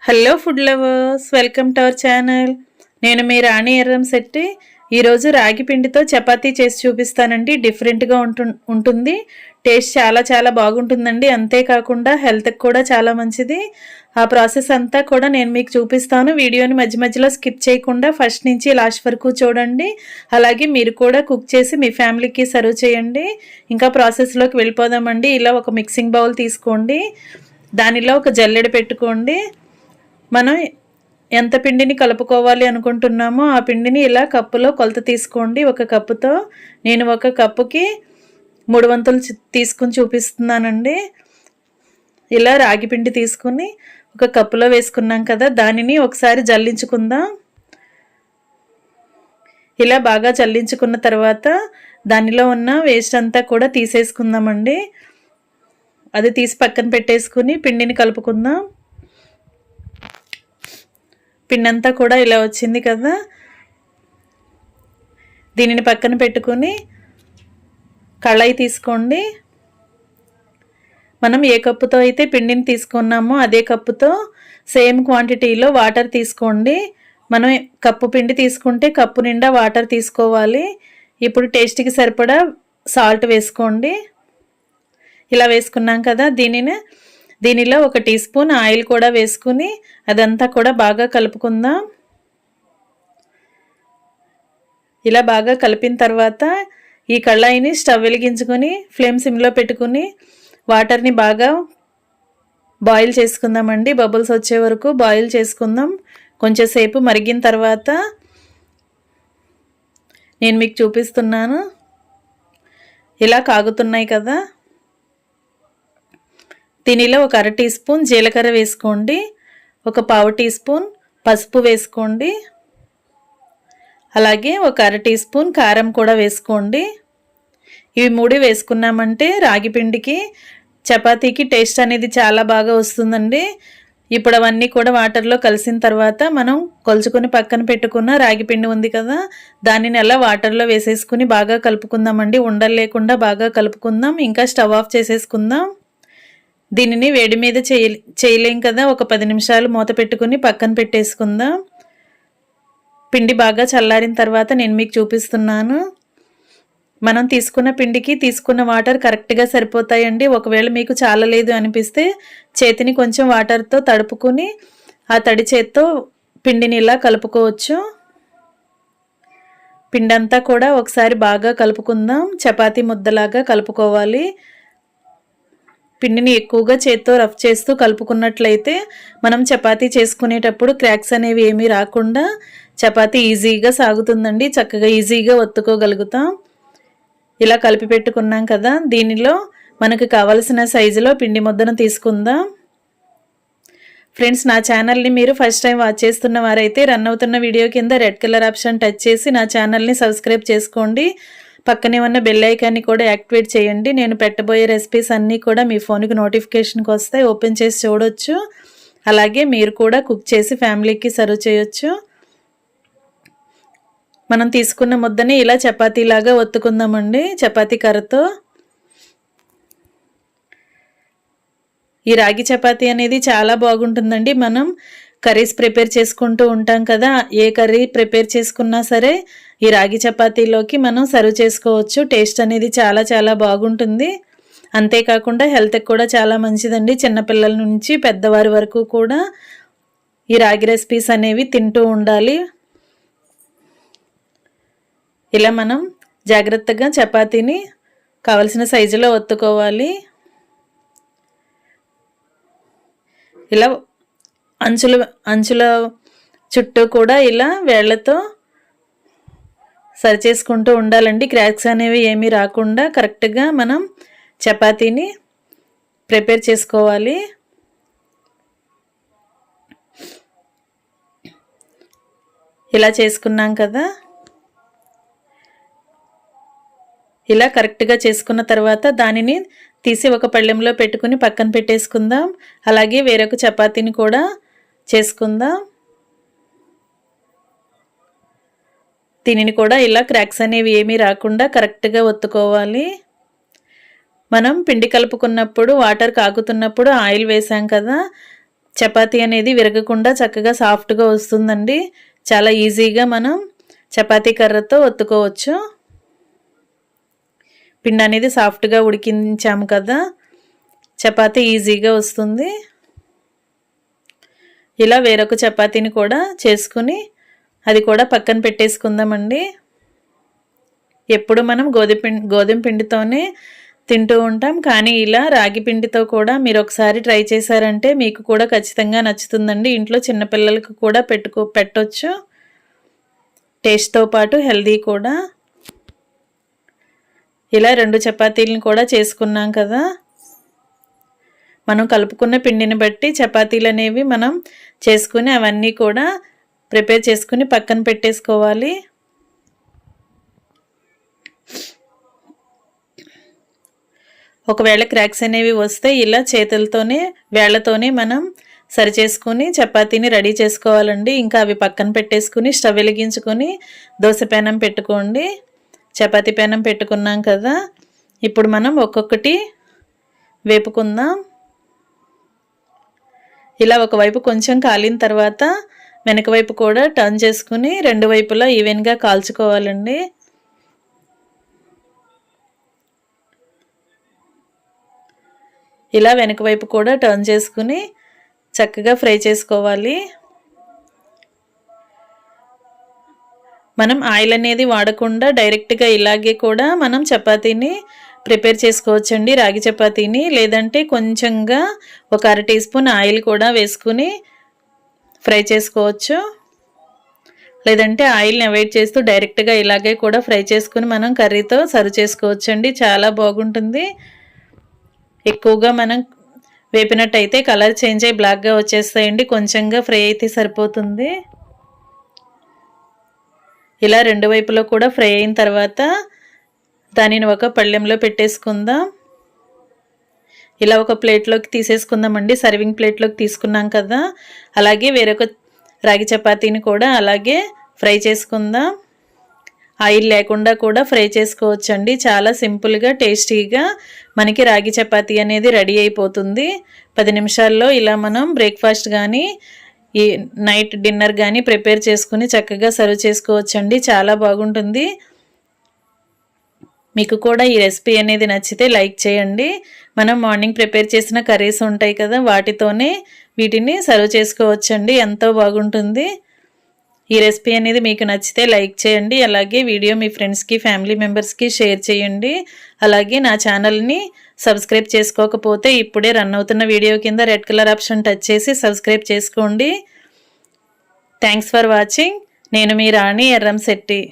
Hello food lovers, welcome to our channel. నేను మీ రాణి ఎర్రంశెట్టి. ఈరోజు రాగి పిండితో చపాతీ చేసి చూపిస్తానండి. డిఫరెంట్గా ఉంటుంది. టేస్ట్ చాలా చాలా బాగుంటుందండి. అంతేకాకుండా హెల్త్కి కూడా చాలా మంచిది. ఆ ప్రాసెస్ అంతా కూడా నేను మీకు చూపిస్తాను. వీడియోని మధ్య మధ్యలో స్కిప్ చేయకుండా ఫస్ట్ నుంచి లాస్ట్ వరకు చూడండి. అలాగే మీరు కూడా కుక్ చేసి మీ ఫ్యామిలీకి సర్వ్ చేయండి. ఇంకా ప్రాసెస్లోకి వెళ్ళిపోదామండి. ఇలా ఒక మిక్సింగ్ బౌల్ తీసుకోండి. దానిలో ఒక జల్లెడ పెట్టుకోండి. మనం ఎంత పిండిని కలుపుకోవాలి అనుకుంటున్నామో ఆ పిండిని ఇలా కప్పులో కొలత తీసుకోండి. ఒక కప్పుతో నేను ఒక కప్పుకి 3 వంతులు తీసుకుని చూపిస్తున్నానండి. ఇలా రాగి పిండి తీసుకుని ఒక కప్పులో వేసుకున్నాం కదా, దానిని ఒకసారి జల్లించుకుందాం. ఇలా బాగా జల్లించుకున్న తర్వాత దానిలో ఉన్న వేస్ట్ అంతా కూడా తీసేసుకుందామండి. అది తీసి పక్కన పెట్టేసుకుని పిండిని కలుపుకుందాం. పిండి అంతా కూడా ఇలా వచ్చింది కదా, దీనిని పక్కన పెట్టుకుని కళాయి తీసుకోండి. మనం ఏ కప్పుతో అయితే పిండిని తీసుకున్నామో అదే కప్పుతో సేమ్ క్వాంటిటీలో వాటర్ తీసుకోండి. మనం కప్పు పిండి తీసుకుంటే కప్పు నిండా వాటర్ తీసుకోవాలి. ఇప్పుడు టేస్ట్కి సరిపడా సాల్ట్ వేసుకోండి. ఇలా వేసుకున్నాం కదా, దీనిలో 1 టీ స్పూన్ ఆయిల్ కూడా వేసుకుని అదంతా కూడా బాగా కలుపుకుందాం. ఇలా బాగా కలిపిన తర్వాత ఈ కళాయిని స్టవ్ వెలిగించుకొని ఫ్లేమ్ సిమ్లో పెట్టుకుని వాటర్ని బాగా బాయిల్ చేసుకుందామండి. బబుల్స్ వచ్చే వరకు బాయిల్ చేసుకుందాం. కొంచెం సేపు మరిగిన తర్వాత నేను మీకు చూపిస్తున్నాను. ఇలా కాగుతున్నాయి కదా, దీనిలో ఒక 1/2 టీ స్పూన్ జీలకర్ర వేసుకోండి. ఒక 1/4 టీ స్పూన్ పసుపు వేసుకోండి. అలాగే ఒక 1/2 టీ స్పూన్ కారం కూడా వేసుకోండి. ఇవి 3 వేసుకున్నామంటే రాగి పిండికి చపాతీకి టేస్ట్ అనేది చాలా బాగా వస్తుందండి. ఇప్పుడు అవన్నీ కూడా వాటర్లో కలిసిన తర్వాత మనం కొలుచుకొని పక్కన పెట్టుకున్న రాగి పిండి ఉంది కదా, దానిని అలా వాటర్లో వేసేసుకుని బాగా కలుపుకుందామండి. ఉండలు లేకుండా బాగా కలుపుకుందాం. ఇంకా స్టవ్ ఆఫ్ చేసేసుకుందాం. దీనిని వేడి మీద చేయలేం కదా, ఒక 10 నిమిషాలు మూత పెట్టుకుని పక్కన పెట్టేసుకుందాం. పిండి బాగా చల్లారిన తర్వాత నేను మీకు చూపిస్తున్నాను. మనం తీసుకున్న పిండికి తీసుకున్న వాటర్ కరెక్ట్గా సరిపోతాయండి. ఒకవేళ మీకు చాలలేదు అనిపిస్తే చేతిని కొంచెం వాటర్తో తడుపుకుని ఆ తడి చేత్తో పిండిని ఇలా కలుపుకోవచ్చు. పిండి అంతా కూడా ఒకసారి బాగా కలుపుకుందాం. చపాతీ ముద్దలాగా కలుపుకోవాలి. పిండిని ఎక్కువగా చేత్తో రఫ్ చేస్తూ కలుపుకున్నట్లయితే మనం చపాతీ చేసుకునేటప్పుడు క్రాక్స్ అనేవి ఏమీ రాకుండా చపాతీ ఈజీగా సాగుతుందండి. చక్కగా ఈజీగా ఒత్తుకోగలుగుతాం. ఇలా కలిపి పెట్టుకున్నాం కదా, దీనిలో మనకు కావలసిన సైజులో పిండి ముద్దను తీసుకుందాం. ఫ్రెండ్స్, నా ఛానల్ని మీరు ఫస్ట్ టైం వాచ్ చేస్తున్న వారైతే రన్ అవుతున్న వీడియో కింద రెడ్ కలర్ ఆప్షన్ టచ్ చేసి నా ఛానల్ని సబ్స్క్రైబ్ చేసుకోండి. పక్కనే ఉన్న బెల్ ఐకాన్ని కూడా యాక్టివేట్ చేయండి. నేను పెట్టబోయే రెసిపీస్ అన్నీ కూడా మీ ఫోన్కి నోటిఫికేషన్కి వస్తాయి. ఓపెన్ చేసి చూడొచ్చు. అలాగే మీరు కూడా కుక్ చేసి ఫ్యామిలీకి సర్వ్ చేయొచ్చు. మనం తీసుకున్న ముద్దని ఇలా చపాతీలాగా ఒత్తుకుందామండి చపాతీ కర్రతో. ఈ రాగి చపాతీ అనేది చాలా బాగుంటుందండి. మనం కర్రీస్ ప్రిపేర్ చేసుకుంటూ ఉంటాం కదా, ఏ కర్రీ ప్రిపేర్ చేసుకున్నా సరే ఈ రాగి చపాతీలోకి మనం సర్వ్ చేసుకోవచ్చు. టేస్ట్ అనేది చాలా చాలా బాగుంటుంది. అంతేకాకుండా హెల్త్కి కూడా చాలా మంచిదండి. చిన్నపిల్లల నుంచి పెద్దవారి వరకు కూడా ఈ రాగి రెసిపీస్ అనేవి తింటూ ఉండాలి. ఇలా మనం జాగ్రత్తగా చపాతీని కావలసిన సైజులో ఒత్తుకోవాలి. ఇలా అంచుల చుట్టూ కూడా ఇలా వేళ్లతో సరి చేసుకుంటూ ఉండాలండి. క్రాక్స్ అనేవి ఏమీ రాకుండా కరెక్ట్గా మనం చపాతీని ప్రిపేర్ చేసుకోవాలి. ఇలా చేసుకున్నాం కదా, ఇలా కరెక్ట్గా చేసుకున్న తర్వాత దానిని తీసి ఒక పళ్ళెంలో పెట్టుకుని పక్కన పెట్టేసుకుందాం. అలాగే వేరొక చపాతీని కూడా చేసుకుందాం. దీనిని కూడా ఇలా క్రాక్స్ అనేవి ఏమీ రాకుండా కరెక్ట్గా ఒత్తుకోవాలి. మనం పిండి కలుపుకున్నప్పుడు వాటర్ కాగుతున్నప్పుడు ఆయిల్ వేసాం కదా, చపాతీ అనేది విరగకుండా చక్కగా సాఫ్ట్గా వస్తుందండి. చాలా ఈజీగా మనం చపాతీ కర్రతో ఒత్తుకోవచ్చు. పిండి అనేది సాఫ్ట్గా ఉడికించాము కదా, చపాతీ ఈజీగా వస్తుంది. ఇలా వేరొక చపాతీని కూడా చేసుకుని అది కూడా పక్కన పెట్టేసుకుందామండి. ఎప్పుడు మనం గోధుమ పిండితోనే తింటూ ఉంటాం, కానీ ఇలా రాగి పిండితో కూడా మీరు ఒకసారి ట్రై చేశారంటే మీకు కూడా ఖచ్చితంగా నచ్చుతుందండి. ఇంట్లో చిన్నపిల్లలకు కూడా పెట్టొచ్చు. టేస్ట్తో పాటు హెల్దీ కూడా. ఇలా 2 చపాతీలను కూడా చేసుకున్నాం కదా. మనం కలుపుకున్న పిండిని బట్టి చపాతీలు అనేవి మనం చేసుకుని అవన్నీ కూడా ప్రిపేర్ చేసుకుని పక్కన పెట్టేసుకోవాలి. ఒకవేళ క్రాక్స్ అనేవి వస్తే ఇలా చేతులతోనే వేళ్లతోనే మనం సరి చేసుకుని చపాతీని రెడీ చేసుకోవాలండి. ఇంకా అవి పక్కన పెట్టేసుకుని స్టవ్ వెలిగించుకొని దోశ పెనం పెట్టుకోండి. చపాతీ పెనం పెట్టుకున్నాం కదా, ఇప్పుడు మనం ఒక్కొక్కటి వేపుకుందాం. ఇలా ఒకవైపు కొంచెం కాలిన తర్వాత వెనక వైపు కూడా టర్న్ చేసుకుని 2 వైపులా ఈవెన్గా కాల్చుకోవాలండి. ఇలా వెనక వైపు కూడా టర్న్ చేసుకుని చక్కగా ఫ్రై చేసుకోవాలి. మనం ఆయిల్ అనేది వాడకుండా డైరెక్ట్గా ఇలాగే కూడా మనం చపాతీని ప్రిపేర్ చేసుకోవచ్చండి, రాగి చపాతీని. లేదంటే కొంచెంగా ఒక 1/2 టీ స్పూన్ ఆయిల్ కూడా వేసుకుని ఫ్రై చేసుకోవచ్చు. లేదంటే ఆయిల్ని అవాయిడ్ చేస్తూ డైరెక్ట్గా ఇలాగే కూడా ఫ్రై చేసుకుని మనం కర్రీతో సర్వ్ చేసుకోవచ్చండి. చాలా బాగుంటుంది. ఎక్కువగా మనం వేపినట్టయితే కలర్ చేంజ్ అయ్యి బ్లాక్గా వచ్చేస్తాయండి. కొంచెంగా ఫ్రై అయితే సరిపోతుంది. ఇలా 2 వైపులో కూడా ఫ్రై అయిన తర్వాత దానిని ఒక పళ్ళెంలో పెట్టేసుకుందాం. ఇలా ఒక ప్లేట్లోకి తీసేసుకుందామండి. సర్వింగ్ ప్లేట్లోకి తీసుకున్నాం కదా, అలాగే వేరొక రాగి చపాతీని కూడా అలాగే ఫ్రై చేసుకుందాం. ఆయిల్ లేకుండా కూడా ఫ్రై చేసుకోవచ్చండి. చాలా సింపుల్గా టేస్టీగా మనకి రాగి చపాతీ అనేది రెడీ అయిపోతుంది. 10 నిమిషాల్లో ఇలా మనం బ్రేక్ఫాస్ట్ కానీ ఈ నైట్ డిన్నర్ కానీ ప్రిపేర్ చేసుకుని చక్కగా సర్వ్ చేసుకోవచ్చండి. చాలా బాగుంటుంది. మీకు కూడా ఈ రెసిపీ అనేది నచ్చితే లైక్ చేయండి. మనం మార్నింగ్ ప్రిపేర్ చేసిన కర్రీస్ ఉంటాయి కదా, వాటితోనే వీటిని సర్వ్ చేసుకోవచ్చండి. ఎంతో బాగుంటుంది. ఈ రెసిపీ అనేది మీకు నచ్చితే లైక్ చేయండి. అలాగే వీడియో మీ ఫ్రెండ్స్కి ఫ్యామిలీ మెంబర్స్కి షేర్ చేయండి. అలాగే నా ఛానల్ని సబ్స్క్రైబ్ చేసుకోకపోతే ఇప్పుడే రన్ అవుతున్న వీడియో కింద రెడ్ కలర్ ఆప్షన్ టచ్ చేసి సబ్స్క్రైబ్ చేసుకోండి. Thanks for watching. నేను మీ రాణి ఎర్రంశెట్టి.